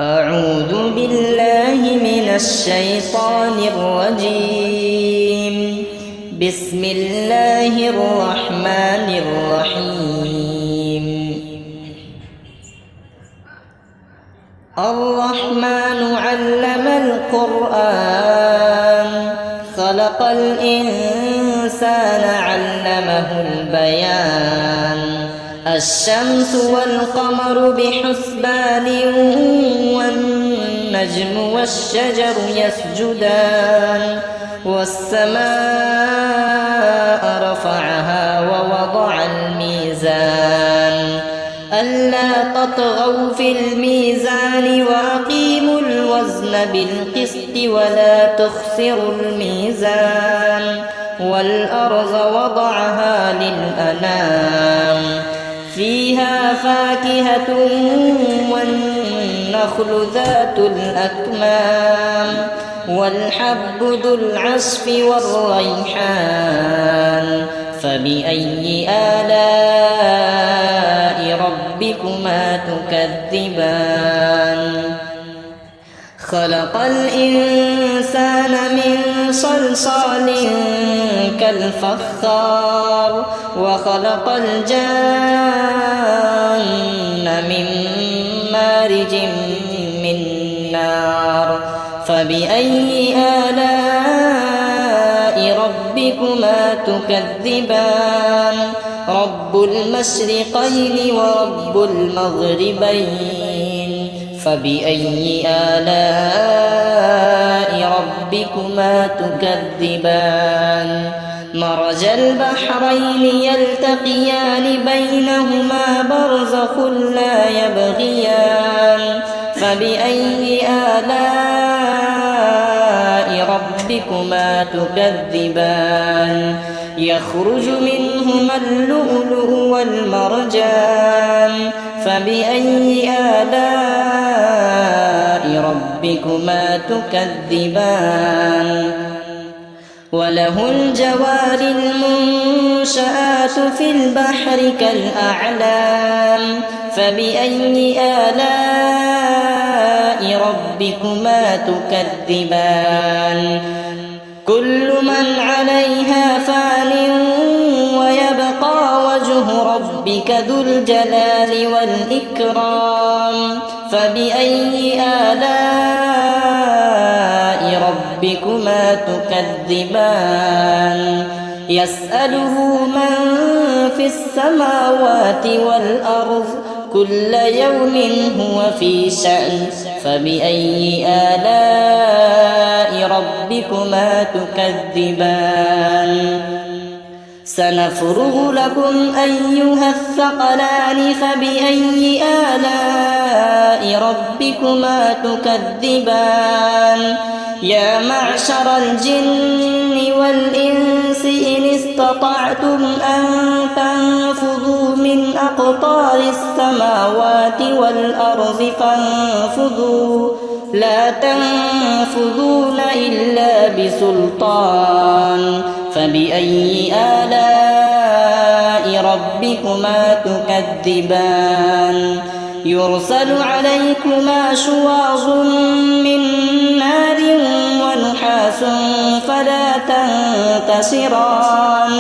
أعوذ بالله من الشيطان الرجيم. بسم الله الرحمن الرحيم. الرحمن علم القرآن، خلق الإنسان علمه البيان. الشمس والقمر بحسبان، والنجم والشجر يسجدان. والسماء رفعها ووضع الميزان، ألا تطغوا في الميزان وأقيموا الوزن بالقسط ولا تخسروا الميزان. والأرض وضعها للأنام، فيها فاكهة والنخل ذات الأكمام، والحب ذو العصف والريحان. فبأي آلاء ربكما تكذبان؟ خلق الإنسان من صلصال كالفخار، وخلق الجان من مارج من نار. فبأي آلاء ربكما تكذبان؟ رب المشرقين ورب المغربين. فبأي آلاء ربكما تكذبان؟ مرج البحرين يلتقيان، بينهما برزخ لا يبغيان. فبأي آلاء ربكما تكذبان؟ يخرج منهما اللؤلؤ والمرجان. فبأي آلاء ربكما تكذبان؟ وله الجوار المنشآت في البحر كالأعلام. فبأي آلاء ربكما تكذبان؟ كل من عليها فان، ويبقى وجه ربك ذو الجلال والإكرام. فبأي آلاء ربكما تكذبان؟ يسأله من في السماوات والأرض، كل يوم هو في شأن. فبأي آلاء ربكما تكذبان؟ سنفرغ لكم أيها الثقلان. فبأي آلاء ربكما تكذبان؟ يا معشر الجن والإنس إن استطعتم أن تنفذوا من أقطار السماوات والأرض فانفذوا، لا تنفذون إلا بسلطان. فبأي آلاء ربكما تكذبان؟ يرسل عليكما شواظ من نار ونحاس فلا تنتصران.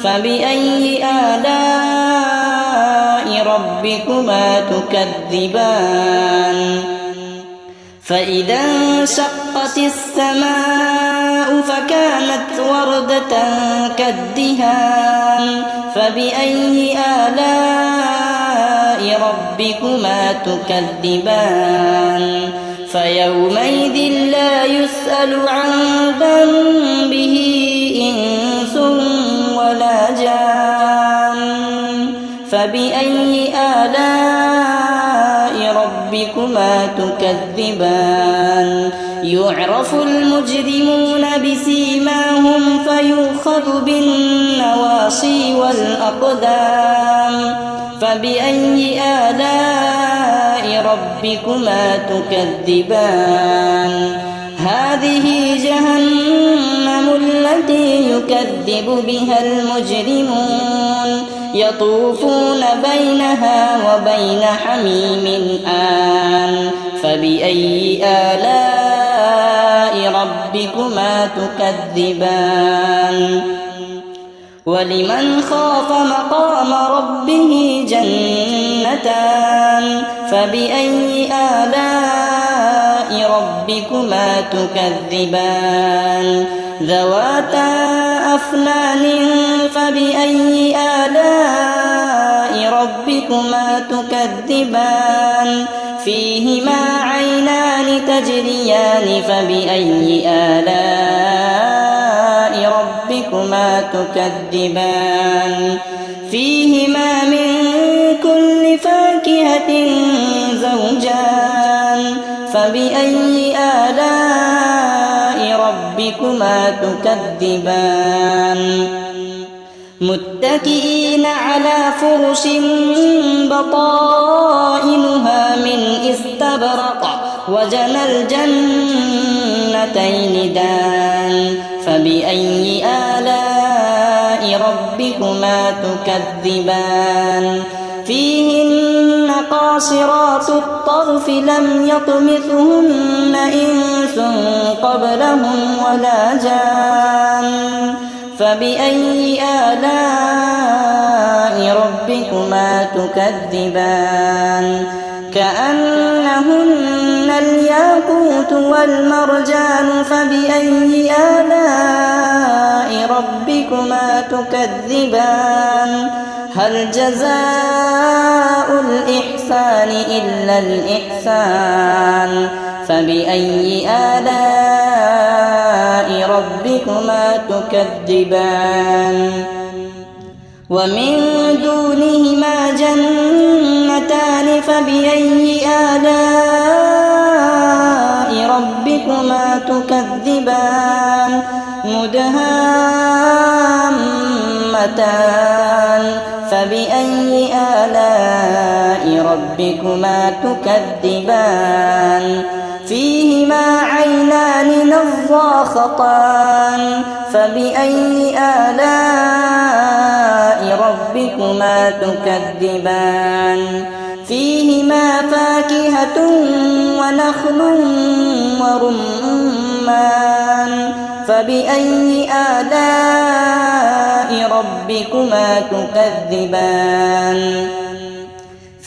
فبأي آلاء ربكما تكذبان؟ فإذا انشقت السماء فكانت وردة كالدهان. فبأي آلاء ربكما تكذبان؟ فيومئذ لا يسأل عن ذنبه إنس ولا جان. فبأي آلاء ربكما تكذبان؟ يعرف المجرمون بسيماهم فيؤخذ بالنواصي والأقدام. فبأي آلاء ربكما تكذبان؟ هذه جهنم التي يكذب بها المجرمون، يطوفون بينها وبين حميم آن فبأي آلاء ربكما تكذبان ولمن خاف مقام ربه جنتان فبأي آلاء ربكما تكذبان ذواتا أفنان فبأي آلاء ربكما تكذبان فيهما عينان تجريان فبأي آلاء ربكما تكذبان فيهما من كل فاكهة زوجان فبأي آلاء ربكما تكذبان متكئين على فرش بطائنها من استبرق وجنى الجنتين دان فبأي آلاء ربكما تكذبان فيهن قاصرات الطرف لم يطمثهن إنس قبلهم ولا جان فبأي آلاء ربكما تكذبان كأنهن الياقوت والمرجان فبأي آلاء ربكما تكذبان هل جزاء الإحسان إلا الإحسان فبأي آلاء ربكما تكذبان ومن دونهما جنتان فبأي آلاء ربكما تكذبان مدهامتان فبأي آلاء ربكما تكذبان فيهما عينان نضاختان فبأي آلاء ربكما تكذبان فيهما فاكهة ونخل ورمان فبأي آلاء ربكما تكذبان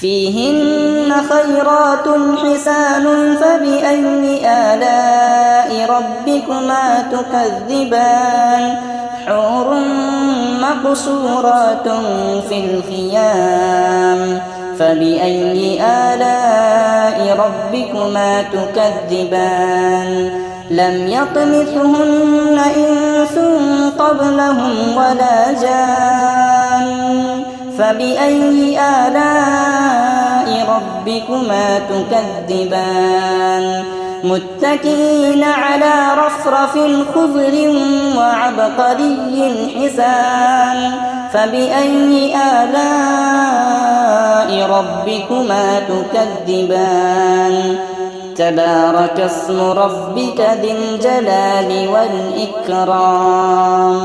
فيهن خيرات حسان فبأي آلاء ربكما تكذبان حور مقصورات في الخيام فبأي آلاء ربكما تكذبان لم يطمثهن إنس قبلهم ولا جان فبأي آلاء ربكما تكذبان متكئين على رفرف خضر وعبقري حسان فبأي آلاء ربكما تكذبان تبارك اسم ربك ذي الجلال والإكرام